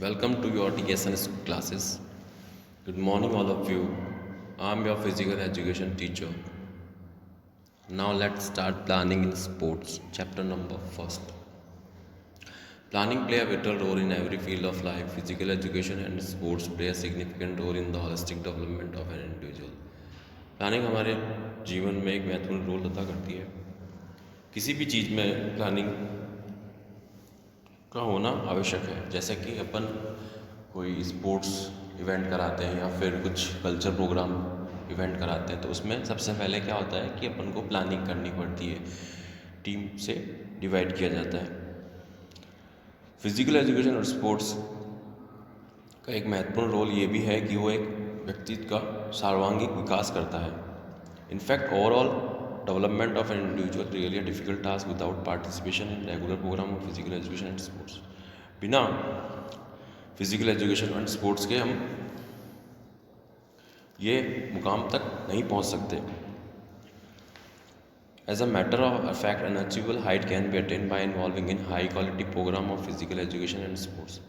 Welcome to your TSN classes. Good morning, all of you. I'm your physical education teacher. Now let's start planning in sports. Chapter number first. Planning play a vital role in every field of life. Physical education and sports play a significant role in the holistic development of an individual. Planning हमारे जीवन में एक महत्वपूर्ण role अदा करती है. किसी भी चीज़ में प्लानिंग का होना आवश्यक है. जैसे कि अपन कोई स्पोर्ट्स इवेंट कराते हैं या फिर कुछ कल्चर प्रोग्राम इवेंट कराते हैं, तो उसमें सबसे पहले क्या होता है कि अपन को प्लानिंग करनी पड़ती है. टीम से डिवाइड किया जाता है. फिजिकल एजुकेशन और स्पोर्ट्स का एक महत्वपूर्ण रोल ये भी है कि वो एक व्यक्तित्व का सर्वांगीण विकास करता है. In fact overall development of an individual really a difficult task without participation in regular program of physical education and sports. बिना फिजिकल एजुकेशन एंड स्पोर्ट्स के हम ये मुकाम तक नहीं पहुंच सकते. As a matter of fact an achievable height can be attain by involving in high quality programme of physical education and sports.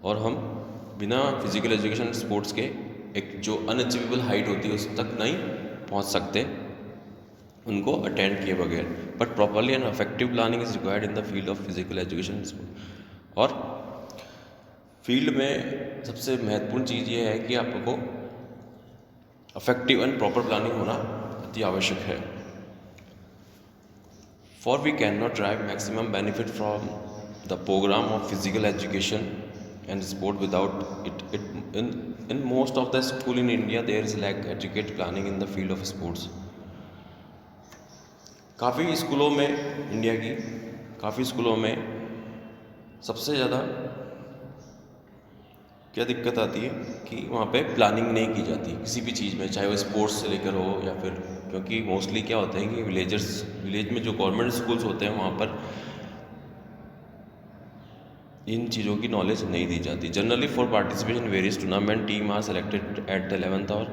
और हम बिना फिजिकल एजुकेशन एंड स्पोर्ट्स के एक जो अनअचीवेबल हाइट होती है उस तक नहीं पहुंच सकते उनको अटेंड किए बगैर. But properly and effective planning is required in the field of physical education and sport. और फील्ड में सबसे महत्वपूर्ण चीज़ ये है कि आपको इफेक्टिव एंड प्रॉपर प्लानिंग होना अति आवश्यक है. For we can not drive maximum benefit from the programme of physical education and sport without it in most of the school in India there is lack educate planning in the field of sports. काफ़ी स्कूलों में India की काफ़ी स्कूलों में सबसे ज़्यादा क्या दिक्कत आती है कि वहाँ पे प्लानिंग नहीं की जाती किसी भी चीज़ में, चाहे वो स्पोर्ट्स से लेकर हो या फिर, क्योंकि मोस्टली क्या होता है कि विलेज में जो गवर्नमेंट स्कूल्स होते हैं वहाँ पर इन चीज़ों की नॉलेज नहीं दी जाती. Generally for participation various tournament team are selected at the 11th hour.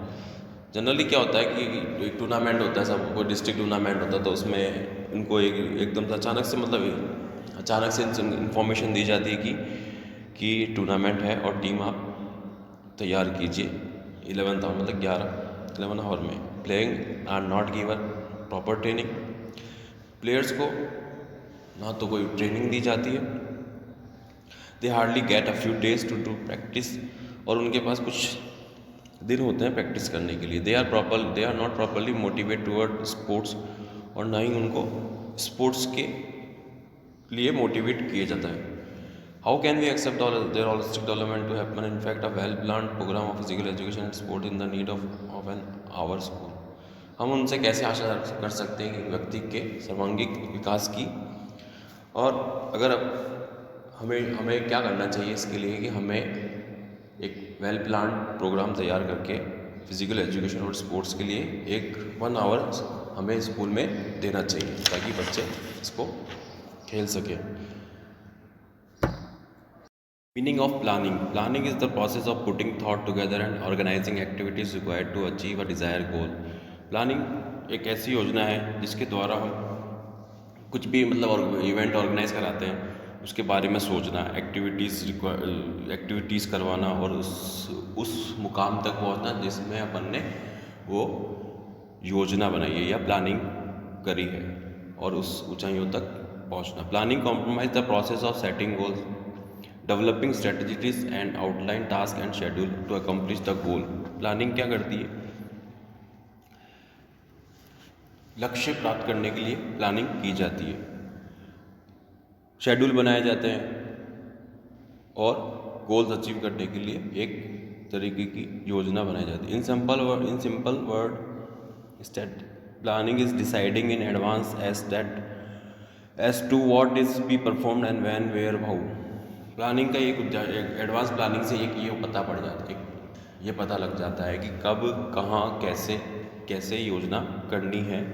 Generally क्या होता है कि एक टूर्नामेंट होता है, सब कोई डिस्ट्रिक्ट टूर्नामेंट होता है, तो उसमें उनको एकदम से अचानक से इंफॉर्मेशन दी जाती है कि टूर्नामेंट है और टीम आप तैयार कीजिए 11th आवर मतलब 11 आवर में. Playing are not given proper training. Players को ना तो कोई ट्रेनिंग दी जाती है. They hardly get a few days to do practice. और उनके पास कुछ दिन होते हैं प्रैक्टिस करने के लिए. They are not properly motivate toward sports. और ना ही उनको स्पोर्ट्स के लिए मोटिवेट किया जाता है. How can we accept their holistic development to happen? In fact a well planned programme of physical education and sport in the need of an hour school. हम उनसे कैसे आशा कर सकते हैं कि व्यक्ति के सर्वांगीण विकास की. और अगर हमें क्या करना चाहिए इसके लिए कि हमें एक वेल प्लान्ड प्रोग्राम तैयार करके फिजिकल एजुकेशन और स्पोर्ट्स के लिए एक 1 आवर हमें स्कूल में देना चाहिए ताकि बच्चे इसको खेल सकें. Meaning of planning. Planning is the process of putting thought together and organizing activities required to achieve a desire goal. Planning एक ऐसी योजना है जिसके द्वारा हम कुछ भी मतलब इवेंट ऑर्गेनाइज कराते हैं उसके बारे में सोचना, एक्टिविटीज़ करवाना और उस मुकाम तक पहुंचना जिसमें अपन ने वो योजना बनाई है या प्लानिंग करी है और उस ऊंचाइयों तक पहुंचना. Planning compromise the process of setting goals, developing strategies and outline task and schedule to accomplish the goal. Planning क्या करती है? लक्ष्य प्राप्त करने के लिए प्लानिंग की जाती है. शेड्यूल बनाए जाते हैं और गोल्स अचीव करने के लिए एक तरीके की योजना बनाई जाती है. In simple word state planning is deciding in advance as to what is be performed and when where how. Planning का एक एडवांस प्लानिंग से ये पता पड़ जाता है, ये पता लग जाता है कि कब कहाँ कैसे योजना करनी है.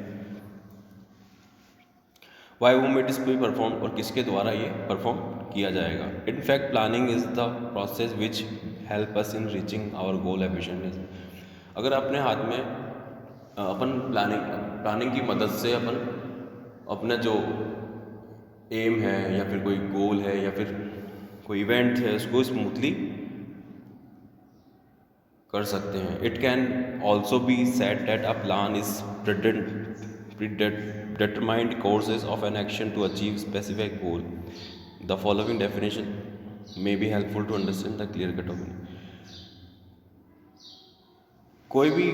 Why whom it is be perform और किसके द्वारा ये परफॉर्म किया जाएगा. In fact planning is the process which help us in reaching our goal efficiently. अगर अपने हाथ में अपन प्लानिंग की मदद से अपन अपना जो एम है या फिर कोई गोल है या फिर कोई इवेंट है उसको स्मूथली कर सकते हैं। It can also be said that a plan is predetermined courses of an action to achieve specific goal. The following definition may be helpful to understand the clear cut of कोई भी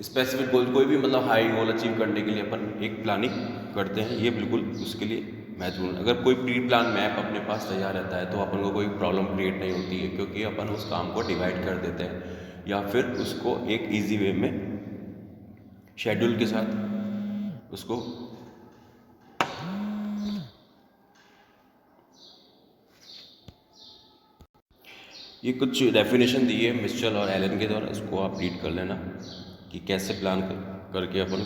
specific goal, कोई भी मतलब high goal achieve करने के लिए अपन एक planning करते हैं, ये बिल्कुल उसके लिए महत्वपूर्ण। अगर कोई प्री प्लान मैप अपने पास तैयार रहता है तो अपन को कोई प्रॉब्लम क्रिएट नहीं होती है, क्योंकि अपन उस काम को डिवाइड कर देते हैं या फिर उसको एक इजी वे में शेड्यूल के साथ उसको ये कुछ डेफिनेशन दी है मिचेल और एलन के द्वारा, इसको आप रीड कर लेना कि कैसे प्लान करके अपन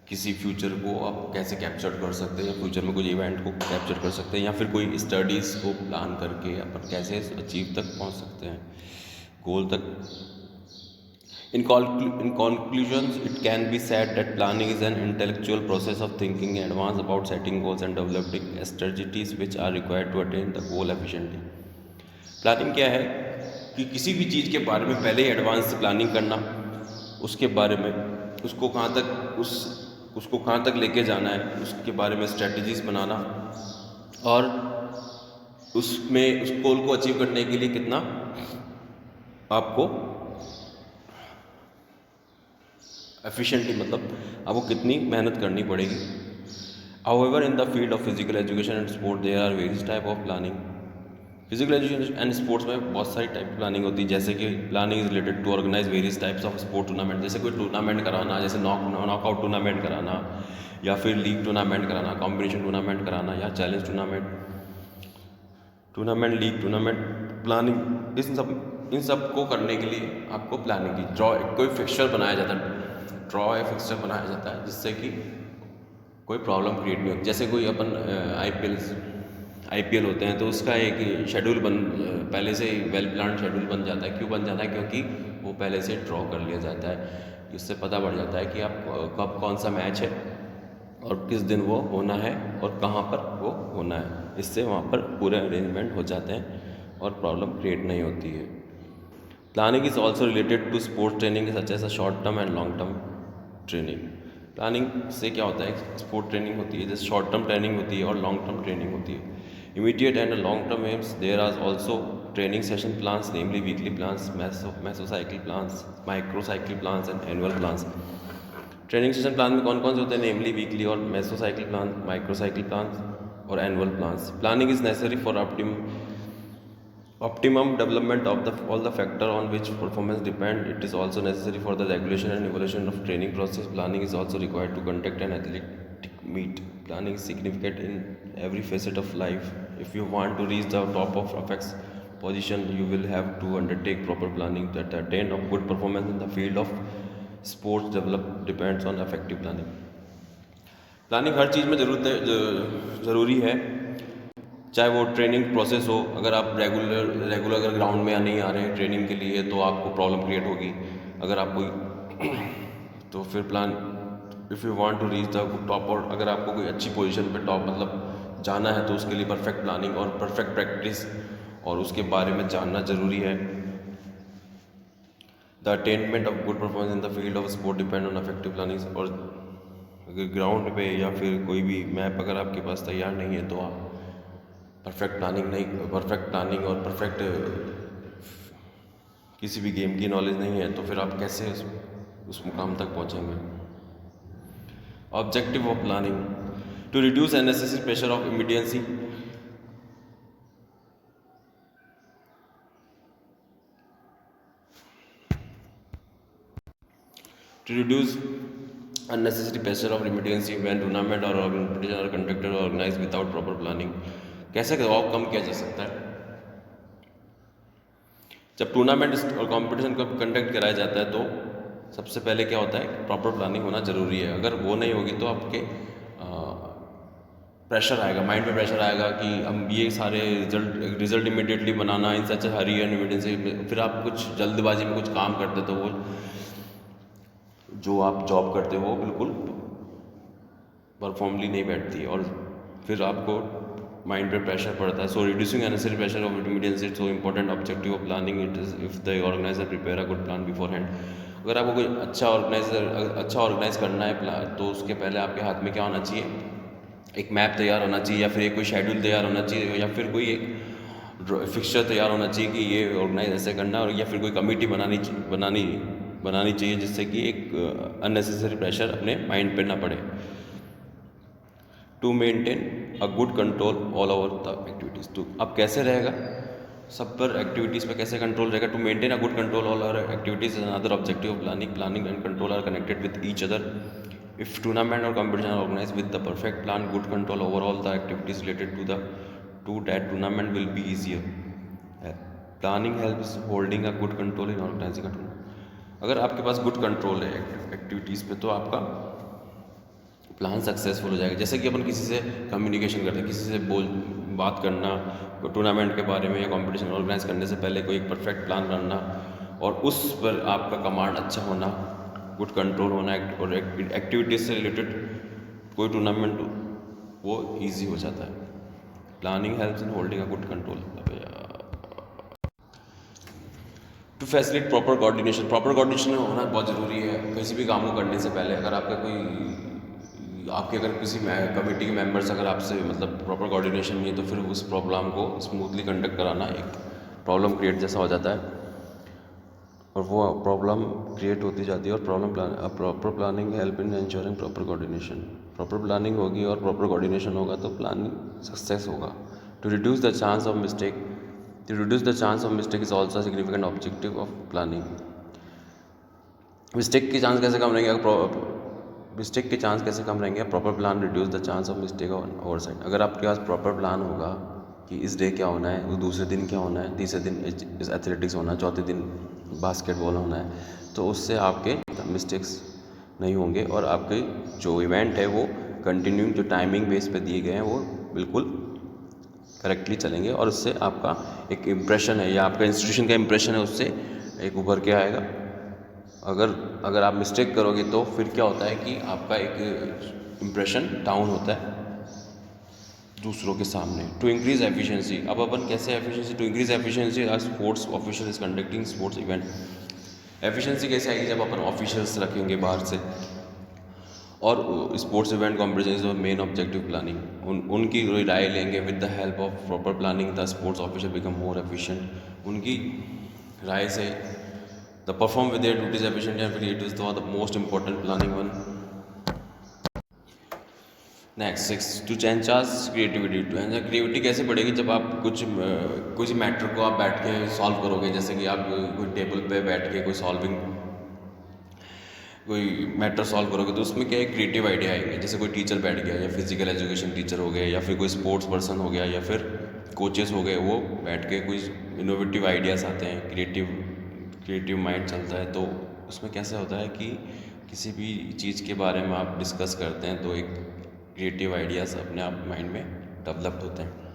किसी फ्यूचर को आप कैसे कैप्चर कर सकते हैं, या फ्यूचर में कुछ इवेंट को कैप्चर कर सकते हैं, या फिर कोई स्टडीज़ को प्लान करके अपन कैसे अचीव तक पहुंच सकते हैं, गोल तक। In conclusions, it can be said that planning is an intellectual process of thinking in advance about setting goals and developing strategies which are required to attain the goal efficiently. Planning क्या है कि किसी भी चीज़ के बारे में पहले ही advance से प्लानिंग करना, उसके बारे में उसको कहाँ तक लेके जाना है, उसके बारे में स्ट्रेटजीज बनाना, और उसमें उस गोल को अचीव करने के लिए कितना आपको एफिशिएंटली, मतलब आपको कितनी मेहनत करनी पड़ेगी। However, in the field of physical education and sport, there are various type of planning. Physical education and sports में बहुत सारी टाइप की प्लानिंग होती है, जैसे कि planning is related to organize various types of sport tournament. जैसे कोई टूर्नामेंट कराना, जैसे नॉकआउट टूर्नामेंट कराना, या फिर लीग टूर्नामेंट कराना, कॉम्बिनेशन टूर्नामेंट कराना, या challenge tournament league tournament planning, इन सब को करने के लिए आपको प्लानिंग की कोई फिक्सचर बनाया जाता है, फिक्सचर बनाया जाता है जिससे कि कोई प्रॉब्लम क्रिएट नहीं होती। जैसे कोई अपन आईपीएल होते हैं तो उसका एक शेड्यूल पहले से वेल प्लान शेड्यूल बन जाता है। क्यों बन जाता है? क्योंकि वो पहले से ड्रॉ कर लिया जाता है। इससे पता पड़ जाता है कि आप कब कौन सा मैच है और किस दिन वो होना है और कहाँ पर वो होना है। इससे वहाँ पर पूरे अरेंजमेंट हो जाते हैं और प्रॉब्लम क्रिएट नहीं होती है। Planning is also related to sports training such as a short term and long term training. Planning से क्या होता है, स्पोर्ट ट्रेनिंग होती है, जैसे शॉर्ट टर्म ट्रेनिंग होती है और लॉन्ग टर्म ट्रेनिंग होती है। Immediate and long-term aims, there are also training session plans, namely weekly plans, mesocycle plans, microcycle plans and annual plans. Training session plan में कौन कौन से होते हैं? नेमली वीकली और मेसोसाइकिल प्लान, माइक्रोसाइकिल प्लान और annual plans. Planning is necessary for optimum development of all the factor on which performance depend. It is also necessary for the regulation and evaluation of training process. Planning is also required to conduct an athletic meet. Planning is significant in every facet of life. If you want to reach the top of apex position, you will have to undertake proper planning. That attain of good performance in the field of sports develop depends on effective planning. Planning हर चीज़ में ज़रूरी है, चाहे वो training process हो। अगर आप रेगुलर अगर ग्राउंड में नहीं आ रहे हैं ट्रेनिंग के लिए तो आपको प्रॉब्लम क्रिएट होगी। अगर आप कोई तो फिर plan if you want to reach the top, और अगर आपको कोई अच्छी पोजीशन पे टॉप मतलब जाना है तो उसके लिए परफेक्ट प्लानिंग और परफेक्ट प्रैक्टिस और उसके बारे में जानना ज़रूरी है। The attainment of good performance in the field of sport depend on effective planning. और अगर ग्राउंड पे या फिर कोई भी मैप अगर आपके पास तैयार नहीं है तो आप परफेक्ट प्लानिंग और परफेक्ट किसी भी गेम की नॉलेज नहीं है तो फिर आप कैसे उस मुकाम तक पहुंचेंगे। Objective of planning to reduce unnecessary pressure of immediacy. To reduce unnecessary pressure of immediacy when tournament or competition are conducted or organized without proper planning. कैसे दबाव कम किया जा सकता है? जब टूर्नामेंट और कंपटीशन को कंडक्ट कराया जाता है तो सबसे पहले क्या होता है, प्रॉपर प्लानिंग होना ज़रूरी है। अगर वो नहीं होगी तो आपके प्रेशर आएगा, माइंड में प्रेशर आएगा कि हम ये सारे result immediately banana, in such Hari and immediacy, फिर आप कुछ जल्दबाजी में कुछ काम करते तो वो जो आप जॉब करते हो वो बिल्कुल परफॉर्मली नहीं बैठती और फिर आपको माइंड पे प्रेशर पड़ता है. So reducing unnecessary pressure of intermediate is so important objective of planning it is if the organiser prepare a good plan beforehand. अगर आपको कोई अच्छा ऑर्गेनाइज करना है प्लान, तो उसके पहले आपके हाथ में क्या होना चाहिए, एक मैप तैयार होना चाहिए, या फिर एक कोई शेड्यूल तैयार होना चाहिए, या फिर कोई एक फिक्सचर तैयार होना चाहिए कि ये ऑर्गेनाइज ऐसे करना, और या फिर कोई कमेटी बनानी चाहिए जिससे कि एक अननेसेसरी प्रेशर अपने माइंड पे ना पड़े. To maintain a good control all over the activities. तो अब कैसे रहेगा, सब पर एक्टिविटीज़ पे कैसे कंट्रोल रहेगा. To maintain a good control all over activities is another objective of planning and control are connected with each other. If tournament और competition are organized with the perfect plan, good control over all the activities related to that tournament will be easier. Planning helps holding a good control in organizing a tournament. अगर आपके पास good control है activities पे, तो आपका plan successful हो जाएगा. जैसे कि अपन किसी से कम्युनिकेशन करते हैं, किसी से बात करना टूर्नामेंट के बारे में या कंपटीशन ऑर्गेनाइज करने से पहले कोई एक परफेक्ट प्लान बनना, और उस पर आपका कमांड अच्छा होना, गुड कंट्रोल होना, और एक्टिविटीज़ से रिलेटेड कोई टूर्नामेंट वो इजी हो जाता है. Planning helps in holding a good control. To facilitate proper coordination होना बहुत ज़रूरी है किसी भी काम को करने से पहले. अगर अगर किसी कमेटी के मेंबर्स अगर आपसे मतलब प्रॉपर कोऑर्डिनेशन नहीं है, तो फिर उस प्रॉब्लम को स्मूथली कंडक्ट कराना एक प्रॉब्लम क्रिएट जैसा हो जाता है, और वो प्रॉब्लम क्रिएट होती जाती है. और proper planning help in ensuring proper coordination. Proper planning होगी और प्रॉपर कोऑर्डिनेशन होगा तो प्लानिंग सक्सेस होगा. To reduce the chance of mistake is also significant objective of planning. Mistake के चांस कैसे कम रहेंगे, proper plan reduce the chance of mistake on over side. अगर आपके पास प्रॉपर प्लान होगा कि इस डे क्या होना है, दूसरे दिन क्या होना है, तीसरे दिन एथलेटिक्स होना है, चौथे दिन बास्केटबॉल होना है, तो उससे आपके मिस्टेक्स नहीं होंगे, और आपके जो इवेंट है वो कंटिन्यूइंग जो टाइमिंग बेस पे दिए गए हैं वो बिल्कुल करेक्टली चलेंगे, और उससे आपका एक इम्प्रेशन है या आपका इंस्टीट्यूशन का इम्प्रेशन है उससे एक उभर के आएगा. अगर आप मिस्टेक करोगे तो फिर क्या होता है कि आपका एक इम्प्रेशन डाउन होता है दूसरों के सामने. To increase efficiency. अब अपन कैसे एफिशिएंसी, टू इंक्रीज एफिशिएंसी आज sports official is conducting sports event. Efficiency कैसे आएगी, जब अपन ऑफिशियल्स रखेंगे बाहर से, और sports event competition is main objective planning. उनकी राय लेंगे. With the help of proper planning the sports official become more efficient. उनकी राय से the perform with their duties efficiently and it is the most important planning one. Next 6 to चेंचास creativity. Creativity कैसे बढ़ेगी, जब आप कुछ मैटर को आप बैठ के सॉल्व करोगे. जैसे कि आप कोई टेबल पे बैठ के कोई मैटर सॉल्व करोगे, तो उसमें क्या है, क्रिएटिव आइडिया आएंगे. जैसे कोई टीचर बैठ गया, या फिजिकल एजुकेशन टीचर हो गया, या फिर कोई स्पोर्ट्स पर्सन हो गया, या फिर कोचेस हो गए, वो बैठ के कुछ इनोवेटिव आइडियाज़ आते हैं, क्रिएटिव माइंड चलता है. तो उसमें कैसे होता है कि किसी भी चीज़ के बारे में आप डिस्कस करते हैं तो एक क्रिएटिव आइडियाज़ अपने आप माइंड में डेवलप्ड होते हैं.